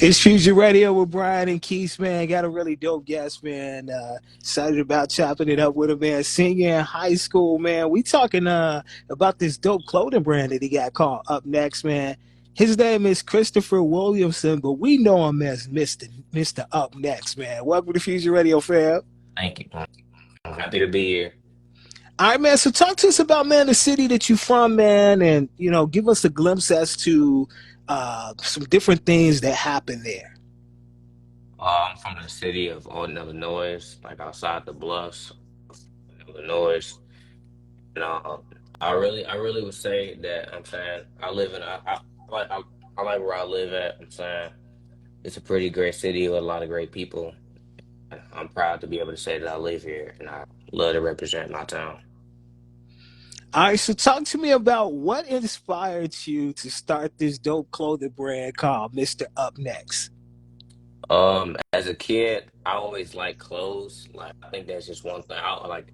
It's Future Radio with Brian and Keith, man. Got a really dope guest, man. Excited about chopping it up with him, man. Senior in high school, man. We talking about this dope clothing brand that he got called Up Next, man. His name is Christopher Williamson, but we know him as Mister Up Next, man. Welcome to Future Radio, fam. Thank you. I'm happy to be here. All right, man. So talk to us about, man, the city that you from, man, and give us a glimpse as to some different things that happen there. I'm from the city of Alton, Illinois, like outside the bluffs of Illinois. And I really would say that I'm saying I live in like I like where I live at. I'm saying it's a pretty great city with a lot of great people. I'm proud to be able to say that I live here and I love to represent my town. All right, so talk to me about what inspired you to start this dope clothing brand called Mister Up Next. As a kid, I always liked clothes. Like I think that's just one thing. I like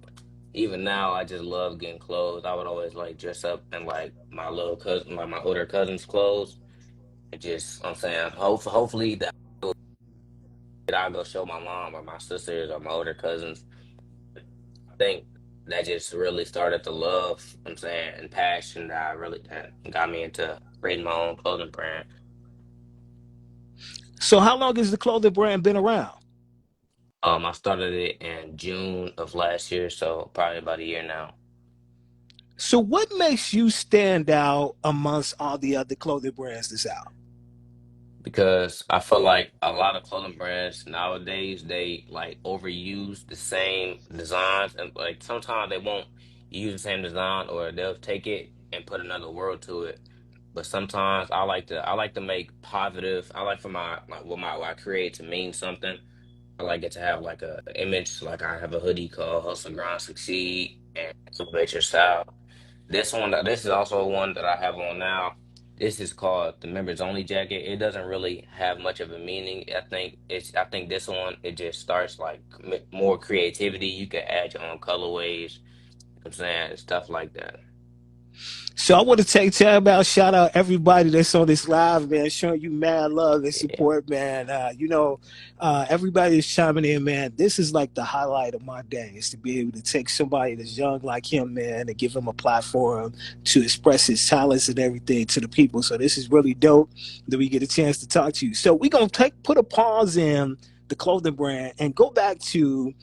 even now I just love getting clothes. I would always like dress up in like my little cousin, like my older cousin's clothes. And just I'm saying, hopefully that I'll go show my mom or my sisters or my older cousins. I think that just really started the love, I'm saying, and passion that got me into creating my own clothing brand. So, how long has the clothing brand been around? I started it in June of last year, so probably about a year now. So, what makes you stand out amongst all the other clothing brands that's out? Because I feel like a lot of clothing brands nowadays they like overuse the same designs and like sometimes they won't use the same design or they'll take it and put another word to it. But sometimes I like to make positive. I like for my like what I create to mean something. I like it to have like a image. Like I have a hoodie called Hustle Grind Succeed and Elevate Your Style. This is also one that I have on now. This is called the members only jacket. It doesn't really have much of a meaning. I think this one it just starts like more creativity. You can add your own colorways. I'm saying stuff like that. So, I want to take time out, shout out everybody that's on this live, man, showing you mad love and Yeah, support, man. Everybody is chiming in, man. This is like the highlight of my day is to be able to take somebody that's young like him, man, and give him a platform to express his talents and everything to the people. So, this is really dope that we get a chance to talk to you. So, we're going to put a pause in the clothing brand and go back to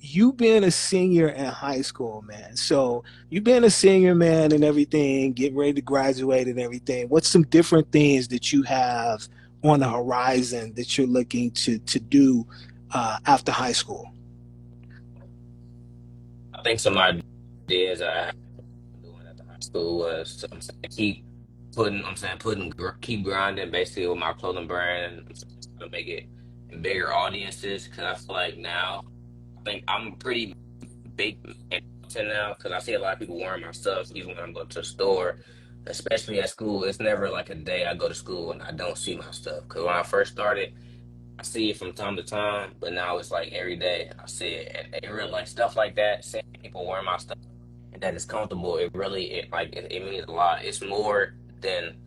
you being a senior in high school, man. So, you being a senior, man, and everything, getting ready to graduate and everything, what's some different things that you have on the horizon that you're looking to do after high school? I think some ideas I have doing at the high school was I'm saying keep putting I'm saying keep grinding basically with my clothing brand and to make it in bigger audiences because I feel like now I think I'm pretty big into now because I see a lot of people wearing my stuff even when I'm going to the store, especially at school. It's never like a day I go to school and I don't see my stuff because when I first started, I see it from time to time, but now it's like every day I see it and it really like stuff like that. Seeing people wearing my stuff and that is comfortable. It means a lot. It's more than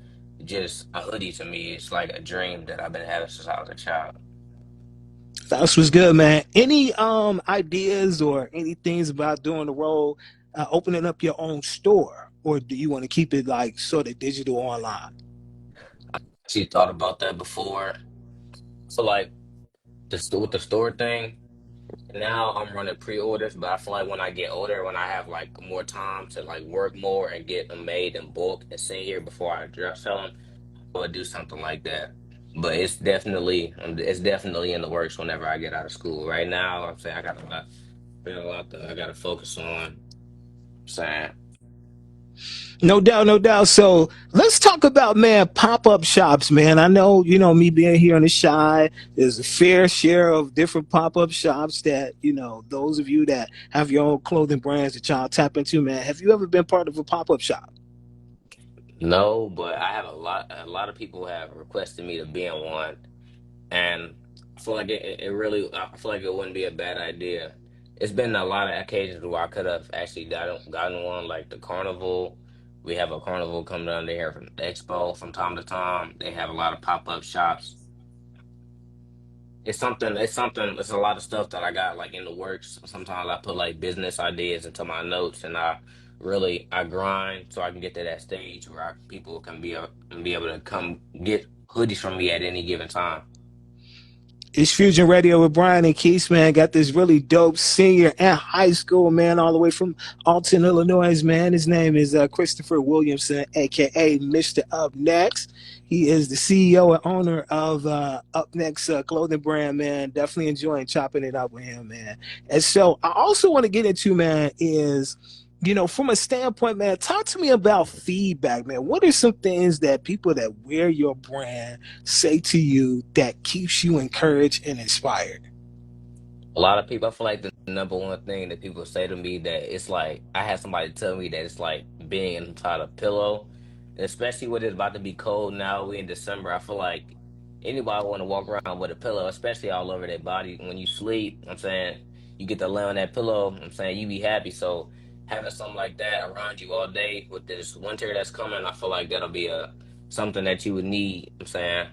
just a hoodie to me. It's like a dream that I've been having since I was a child. That was good, man. Any ideas or any things about doing the role, opening up your own store, or do you want to keep it like sort of digital online? She thought about that before. So like with the store thing. Now I'm running pre-orders, but I feel like when I get older, when I have like more time to like work more and get them made in bulk and send here before I drop sell them, I would do something like that. But it's definitely in the works whenever I get out of school. Right now, I'm saying got a lot that I got to focus on. I'm saying No doubt, no doubt. So let's talk about, man, pop up shops, man. I know, me being here in the Shy, there's a fair share of different pop up shops that, those of you that have your own clothing brands that y'all tap into, man. Have you ever been part of a pop up shop? no, but I have a lot of people have requested me to be in one. And I feel like it really, I feel like it wouldn't be a bad idea. It's been a lot of occasions where I could have actually gotten one, like the carnival. We have a carnival coming down there from the expo from time to time. They have a lot of pop-up shops. it's a lot of stuff that I got like in the works. Sometimes I put like business ideas into my notes, and I grind so I can get to that stage where people can be able to come get hoodies from me at any given time. It's Fusion Radio with Brian and Keith, man. Got this really dope senior and high school man all the way from Alton, Illinois, man. His name is Christopher Williamson, aka Mr. Upnext. He is the CEO and owner of Upnext clothing brand, man. Definitely enjoying chopping it up with him, man. And so I also want to get into, man, is from a standpoint, man, talk to me about feedback, man. What are some things that people that wear your brand say to you that keeps you encouraged and inspired? A lot of people, I feel like the number one thing that people say to me that it's like I had somebody tell me that it's like being inside a pillow, especially when it's about to be cold now. We in December. I feel like anybody want to walk around with a pillow, especially all over their body when you sleep. I'm saying you get to lay on that pillow. I'm saying you be happy. So having something like that around you all day with this winter that's coming, I feel like that'll be a something that you would need. I'm saying,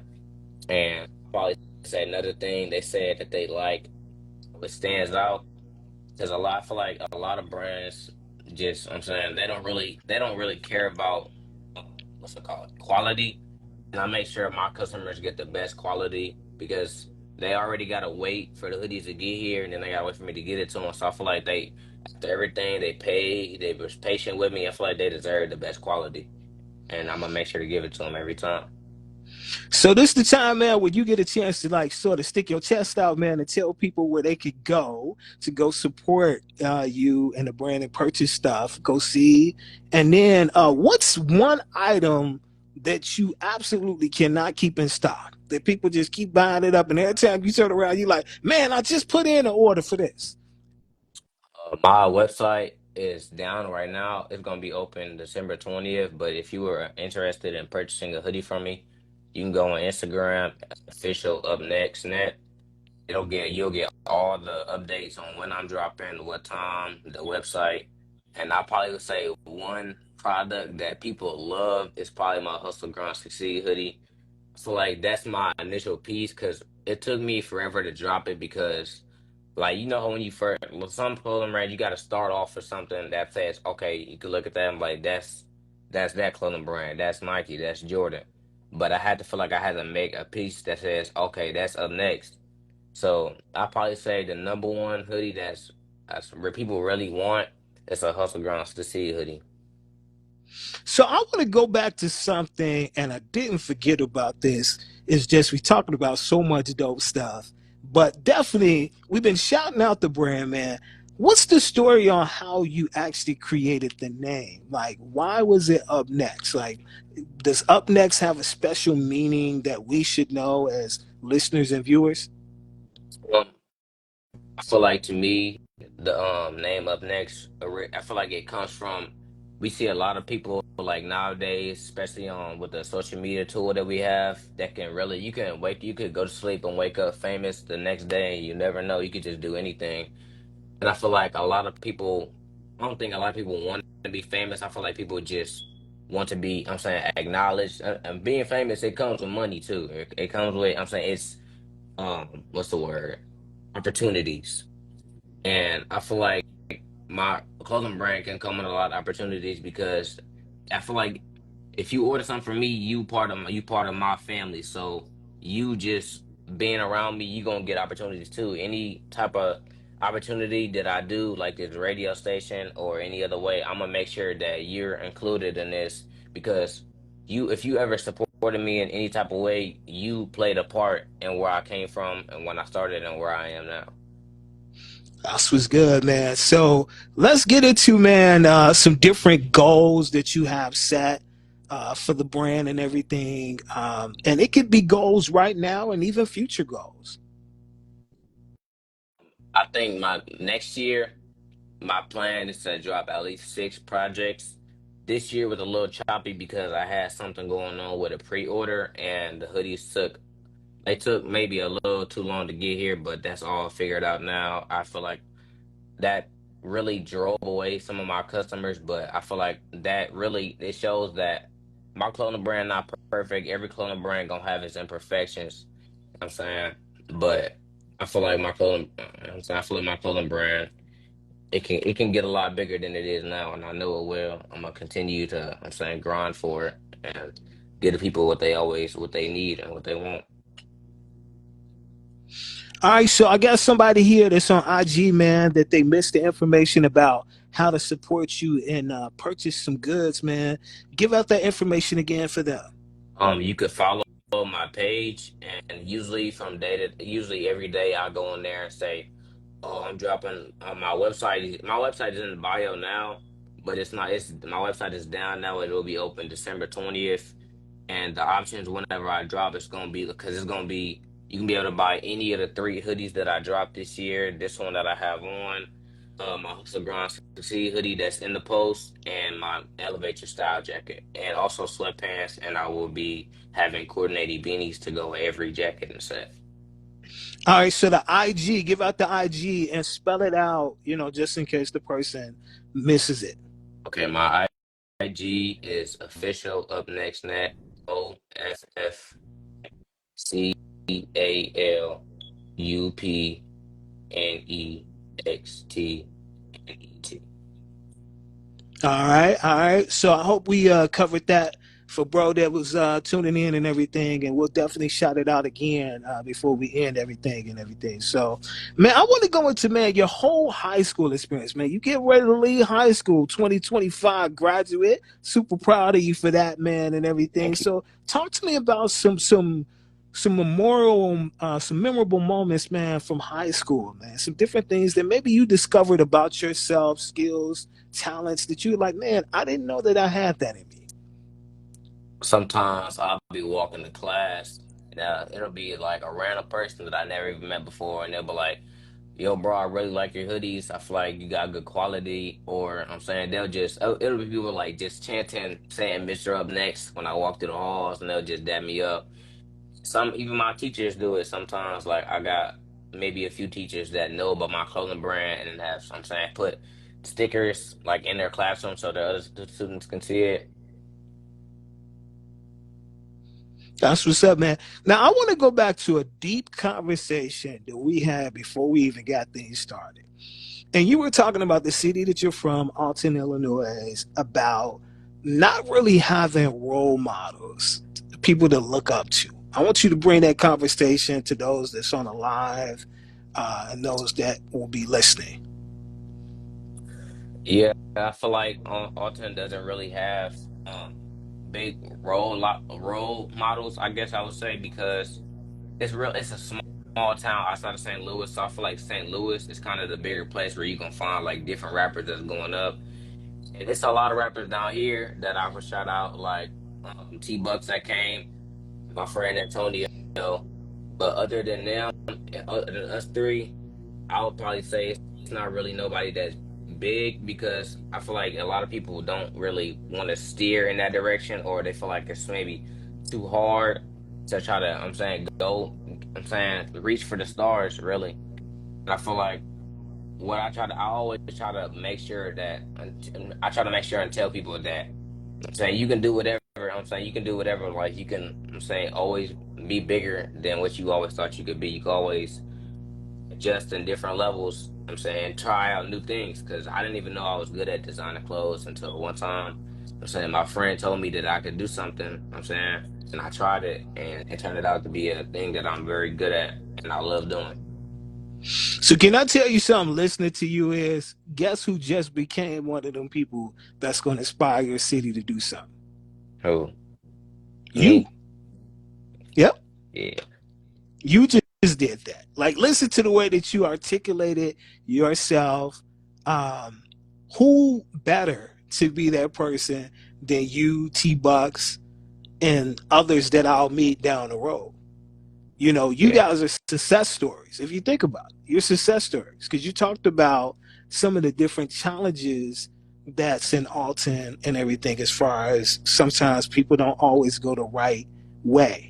and probably say another thing they said that they like what stands out because I feel like a lot of brands just I'm saying they don't really care about uh, what's it called quality, and I make sure my customers get the best quality because they already gotta wait for the hoodies to get here, and then they gotta wait for me to get it to them. So I feel like they after everything they paid, they was patient with me. I feel like they deserve the best quality, and I'm gonna make sure to give it to them every time. So this the time, man, where you get a chance to like sort of stick your chest out, man, and tell people where they could go to go support you and the brand and purchase stuff, go see. And then what's one item that you absolutely cannot keep in stock? That people just keep buying it up, and every time you turn around, you're like, man, I just put in an order for this. My website is down right now. It's gonna be open December 20th. But if you were interested in purchasing a hoodie from me, you can go on Instagram, official up next net. You'll get all the updates on when I'm dropping, what time, the website. And I probably would say one product that people love is probably my Hustle Grind Succeed hoodie. So like that's my initial piece because it took me forever to drop it because like you know how when you first with some clothing brand you got to start off with something that says okay you can look at that and like that's that clothing brand, that's Nike, that's Jordan, but I had to feel like I had to make a piece that says okay that's up next. So I probably say the number one hoodie that's where people really want is a Hustle Grounds to see hoodie. So I want to go back to something, and I didn't forget about this. It's just we talking about so much dope stuff, but definitely we've been shouting out the brand, man. What's the story on how you actually created the name? Like, why was it Up Next? Like, does Up Next have a special meaning that we should know as listeners and viewers? Um, I feel like to me, the name up next, I feel like it comes from we see a lot of people like nowadays, especially on with the social media tool that we have, that can really you could go to sleep and wake up famous the next day, and you never know. You could just do anything. And I feel like a lot of people, I don't think a lot of people want to be famous. I feel like people just want to be, I'm saying, acknowledged. And being famous, it comes with money too. It comes with, I'm saying, it's what's the word? Opportunities. And I feel like my clothing brand can come with a lot of opportunities because I feel like if you order something from me, you part of my family. So you just being around me, you gonna get opportunities too. Any type of opportunity that I do, like this radio station or any other way, I'm gonna make sure that you're included in this because if you ever supported me in any type of way, you played a part in where I came from and when I started and where I am now. That's what's good, man. So let's get into, man, some different goals that you have set for the brand and everything. And it could be goals right now and even future goals. I think my next year. My plan is to drop at least 6 projects. This year was a little choppy because I had something going on with a pre-order and the hoodies they took maybe a little too long to get here, but that's all figured out now. I feel like that really drove away some of my customers, but I feel like that really it shows that my clothing brand not perfect. Every clothing brand gonna have its imperfections. I'm saying, but I feel like my clothing, I'm saying I feel like my clothing brand, it can get a lot bigger than it is now, and I know it will. I'm gonna continue to, I'm saying, grind for it and give the people what they need and what they want. All right, so I got somebody here that's on IG, man, that they missed the information about how to support you and purchase some goods, man. Give out that information again for them. You could follow my page, and usually every day I go in there and say, "Oh, I'm dropping my website. My website is in the bio now, but it's not. It's my website is down now. It will be open December 20th, and the options whenever I drop, it's gonna be because it's gonna be you can be able to buy any of the three hoodies that I dropped this year. This one that I have on, my Hustle Grind Succeed hoodie that's in the post, and my Elevate Your Style jacket, and also sweatpants. And I will be having coordinated beanies to go with every jacket and set. All right, so the IG, give out the IG and spell it out, just in case the person misses it. Okay, my IG is official up next net OFFCALUPNEXTNET. All right. So I hope we covered that for bro that was tuning in and everything, and we'll definitely shout it out again before we end everything and everything. So, man, I want to go into man your whole high school experience, man. You get ready to leave high school, 2025 graduate. Super proud of you for that, man, and everything. Thank you. So, talk to me about some memorable moments, man, from high school, man. Some different things that maybe you discovered about yourself, skills, talents that you were like, man, I didn't know that I had that in me. Sometimes I'll be walking to class, and it'll be like a random person that I never even met before, and they'll be like, "Yo, bro, I really like your hoodies. I feel like you got good quality." Or I'm saying it'll be people like just chanting, saying "Mr. Up Next" when I walk through the halls, and they'll just dab me up. Some even my teachers do it sometimes. Like I got maybe a few teachers that know about my clothing brand and have, I'm saying, put stickers like in their classroom so the other students can see it. That's what's up, man. Now I want to go back to a deep conversation that we had before we even got things started. And you were talking about the city that you're from, Alton, Illinois, about not really having role models, people to look up to. I want you to bring that conversation to those that's on the live and those that will be listening. Yeah, I feel like Alton doesn't really have big role models, I guess I would say, because it's a small town outside of St. Louis. So I feel like St. Louis is kind of the bigger place where you can find like different rappers that's going up. And it's a lot of rappers down here that I would shout out, like T Bucks that came, my friend Antonio. But other than them, other than us three, I would probably say it's not really nobody that's big because I feel like a lot of people don't really want to steer in that direction, or they feel like it's maybe too hard to try to, I'm saying, I'm saying, reach for the stars, really. And I feel like I always try to make sure that, I try to make sure and tell people that, I'm saying, you can do whatever. I'm saying, you can do whatever. Like, you can, I'm saying, always be bigger than what you always thought you could be. You can always adjust in different levels. I'm saying try out new things because I didn't even know I was good at designing clothes until one time. I'm saying my friend told me that I could do something. I'm saying, and I tried it, and it turned out to be a thing that I'm very good at and I love doing. So can I tell you something? Listening to you is guess who just became one of them people that's going to inspire your city to do something? Who? You. Me? Yep. Yeah, You just did that. Like, listen to the way that you articulated yourself. Um, who better to be that person than you, T Bucks, and others that I'll meet down the road? You yeah, guys are success stories. If you think about it, you're success stories because you talked about some of the different challenges that's in Alton and everything, as far as sometimes people don't always go the right way.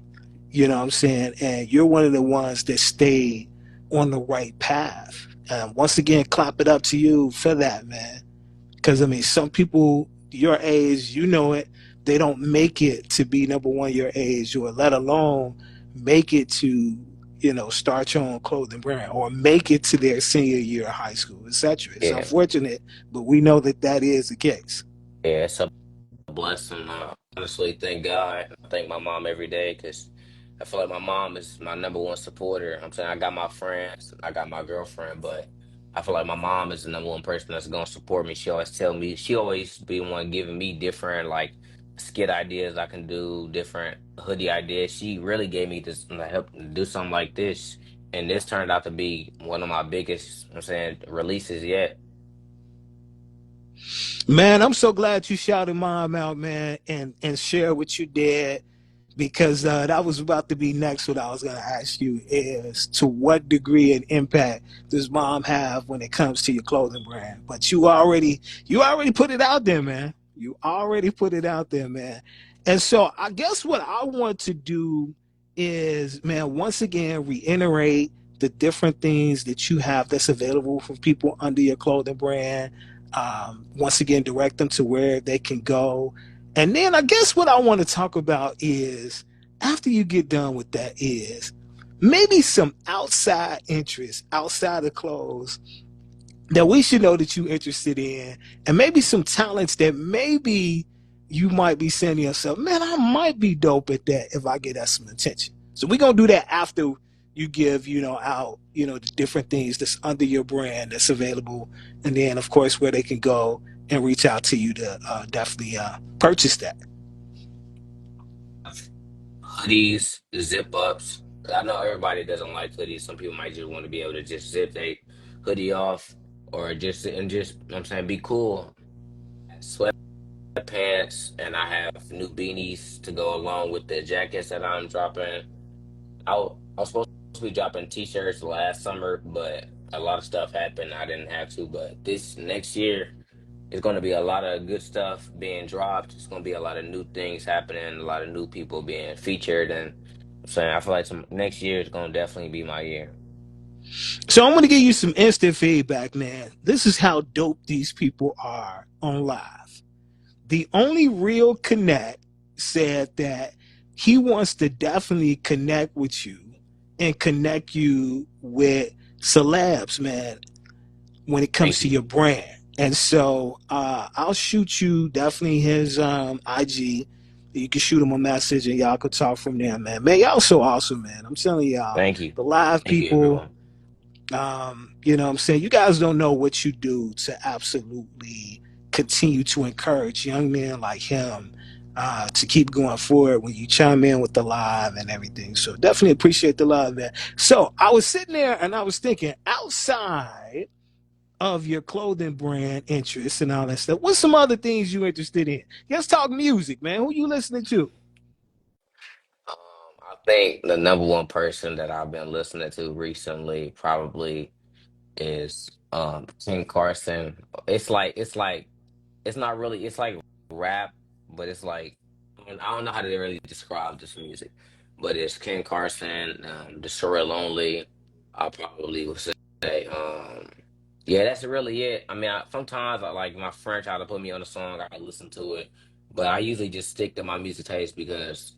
You know what I'm saying? And you're one of the ones that stayed on the right path. Once again, clap it up to you for that, man. Because I mean, some people your age, it, they don't make it to be number one your age, or let alone make it to start your own clothing brand or make it to their senior year of high school, etc. It's Yeah, unfortunate, but we know that that is the case. yeah, it's a blessing. Honestly, thank God. I thank my mom every day because I feel like my mom is my number one supporter. I'm saying I got my friends, I got my girlfriend, but I feel like my mom is the number one person that's gonna support me. She always tell me, she always be the one giving me different like skit ideas I can do, different hoodie ideas. She really gave me this help do something like this, and this turned out to be one of my biggest, I'm saying, releases yet. Man, I'm so glad you shouted mom out, man, and share what you did, because that was about to be next. What I was going to ask you is, to what degree and impact does mom have when it comes to your clothing brand? But you already put it out there, man. You already put it out there, man. And so I guess what I want to do is, man, once again reiterate the different things that you have that's available for people under your clothing brand. Once again, direct them to where they can go. And then I guess what I want to talk about is, after you get done with that, is maybe some outside interests outside of clothes that we should know that you're interested in, and maybe some talents that maybe you might be saying to yourself, man, I might be dope at that if I get that some attention. So we're gonna do that after you give, out, the different things that's under your brand that's available, and then of course where they can go and reach out to you to definitely purchase that. Hoodies, zip ups. I know everybody doesn't like hoodies. Some people might just want to be able to just zip their hoodie off or just and just, you know what I'm saying, be cool. Sweatpants, and I have new beanies to go along with the jackets that I'm dropping. I was supposed to be dropping t-shirts last summer, but a lot of stuff happened. I didn't have to, but this next year it's going to be a lot of good stuff being dropped. It's going to be a lot of new things happening, a lot of new people being featured, and I'm saying I feel like next year is going to definitely be my year. So I'm gonna give you some instant feedback, man. This is how dope these people are on live. The only real connect said that he wants to definitely connect with you and connect you with celebs, man, when it comes Thank to you. your brand. And so I'll shoot you definitely his IG. You can shoot him a message and y'all could talk from there, man. Man, y'all so awesome, man. I'm telling y'all, Thank you. the live Thank you, people, everyone. what I'm saying? You guys don't know what you do to absolutely continue to encourage young men like him to keep going forward when you chime in with the live and everything. So definitely appreciate the love, man. So I was sitting there and I was thinking, outside of your clothing brand interests and all that stuff, what's some other things you interested in? Let's talk music, man. Who you listening to? I think the number one person that I've been listening to recently probably is King Carson. It's like it's not really, it's like rap, but it's like, I don't know how to really describe this music, but it's Ken Carson, Destroy Lonely. I probably would say, yeah, that's really it. I mean, sometimes I like my friend try to put me on a song, I listen to it, but I usually just stick to my music taste because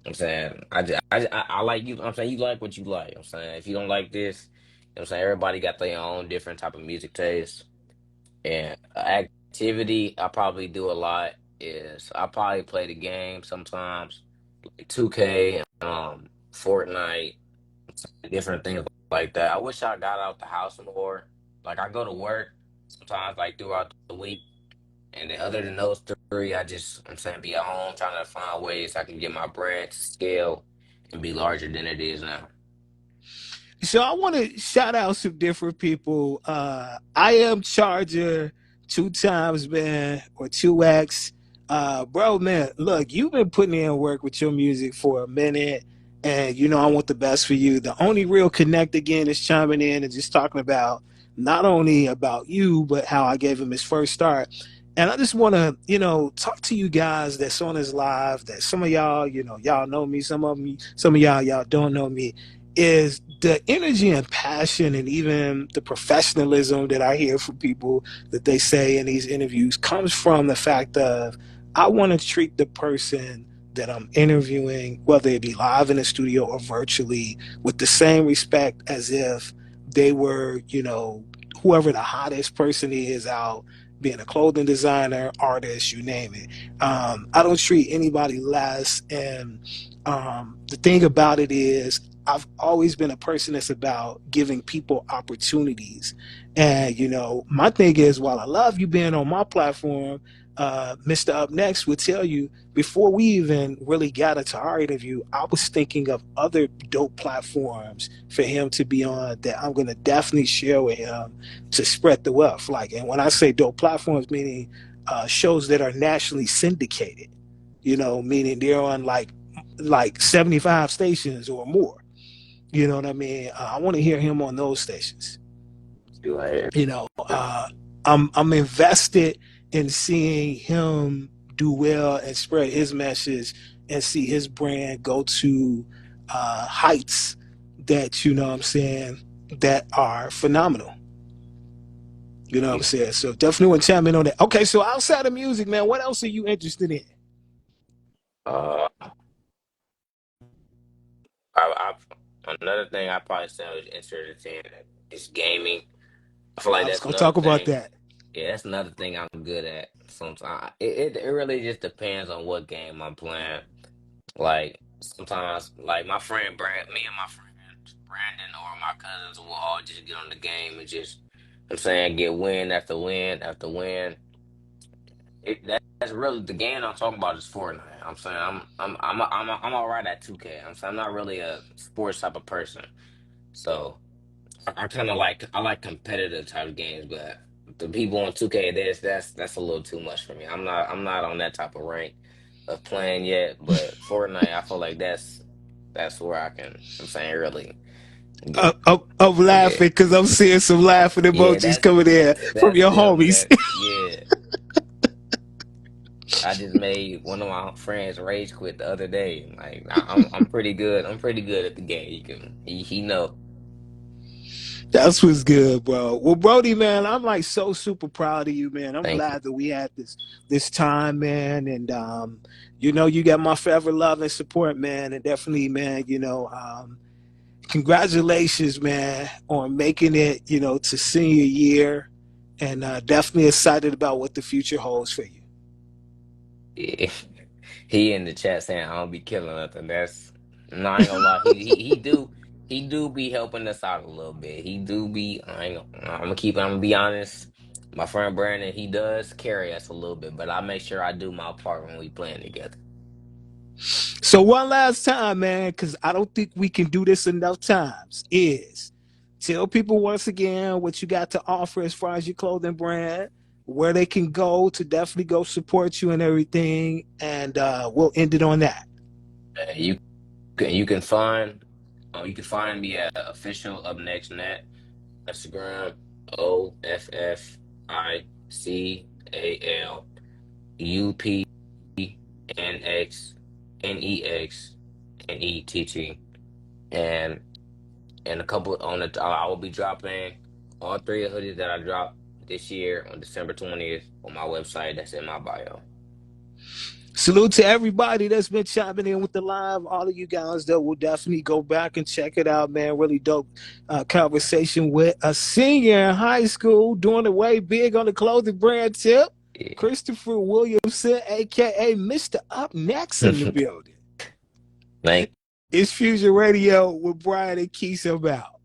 I'm saying I like you. I'm saying you like what you like. I'm saying if you don't like this, I'm saying everybody got their own different type of music taste. And activity I probably do a lot is I probably play the game sometimes, like 2K, Fortnite, different things like that. I wish I got out the house more. Like I go to work sometimes like throughout the week, and then other than those three, I'm saying be at home trying to find ways I can get my brand to scale and be larger than it is now. So I want to shout out some different people. I am Charger two times, man, or 2X. Bro, man, look, you've been putting in work with your music for a minute, and I want the best for you. The only real connect again is chiming in and just talking about not only about you, but how I gave him his first start. And I just want to, talk to you guys that's on this live. That some of y'all, y'all know me. Some of y'all don't know me, is the energy and passion and even the professionalism that I hear from people that they say in these interviews comes from the fact of, I want to treat the person that I'm interviewing, whether it be live in the studio or virtually, with the same respect as if they were, whoever the hottest person is out, being a clothing designer, artist, you name it. I don't treat anybody less. And the thing about it is, I've always been a person that's about giving people opportunities. And, my thing is, while I love you being on my platform, Mr. Upnext would tell you before we even really got into our interview, I was thinking of other dope platforms for him to be on that I'm going to definitely share with him to spread the wealth. Like, and when I say dope platforms, meaning shows that are nationally syndicated, meaning they're on like 75 stations or more. You know what I mean? I want to hear him on those stations. You like, You know, I'm invested in seeing him do well and spread his message and see his brand go to heights that what I'm saying that are phenomenal. You know what I'm yeah. saying? So definitely want to chime in on that. Okay, so outside of music, man, what else are you interested in? Uh, another thing I probably say I was interested in is gaming. I feel like I was that's gonna another talk about thing. that. Yeah, that's another thing I'm good at. Sometimes it really just depends on what game I'm playing. Like sometimes, like my friend me and my friend Brandon or my cousins will all just get on the game and just, I'm saying, get win after win after win. That's really the game I'm talking about is Fortnite. I'm saying I'm all right at 2K. I'm saying I'm not really a sports type of person, so I kind of I like competitive type of games, but the people on 2K, that's a little too much for me. I'm not on that type of rank of playing yet, but Fortnite, I feel like that's where I can, I'm saying, really get I'm yeah. laughing because I'm seeing some laughing Yeah, emojis coming in from that's your them. homies. That yeah. I just made one of my friends rage quit the other day. Like I'm pretty good. I'm pretty good at the game. He know. That's what's good, bro. Well, Brody, man, I'm like so super proud of you, man. I'm Thank you. glad that we had this time, man. And you got my forever love and support, man. And definitely, man, congratulations, man, on making it, to senior year. And definitely excited about what the future holds for you. Yeah. He in the chat saying I don't be killing nothing. That's no, I ain't gonna lie. He do be helping us out a little bit. He do be. I'm gonna be honest. My friend Brandon, he does carry us a little bit, but I make sure I do my part when we playing together. So one last time, man, because I don't think we can do this enough times, is tell people once again what you got to offer as far as your clothing brand, where they can go to definitely go support you and everything, and we'll end it on that. You can find me at official up next net Instagram OFFICALUPNXNEXNETT and a couple on the I will be dropping all three of hoodies that I dropped this year on December 20th on my website that's in my bio. Salute to everybody that's been chiming in with the live. All of you guys that will definitely go back and check it out, man. Really dope conversation with a senior in high school doing it way big on the clothing brand tip. Yeah. Christopher Williamson, aka Mr. Up Next in the building. Thank It's Fusion Radio with Brian and Keith about.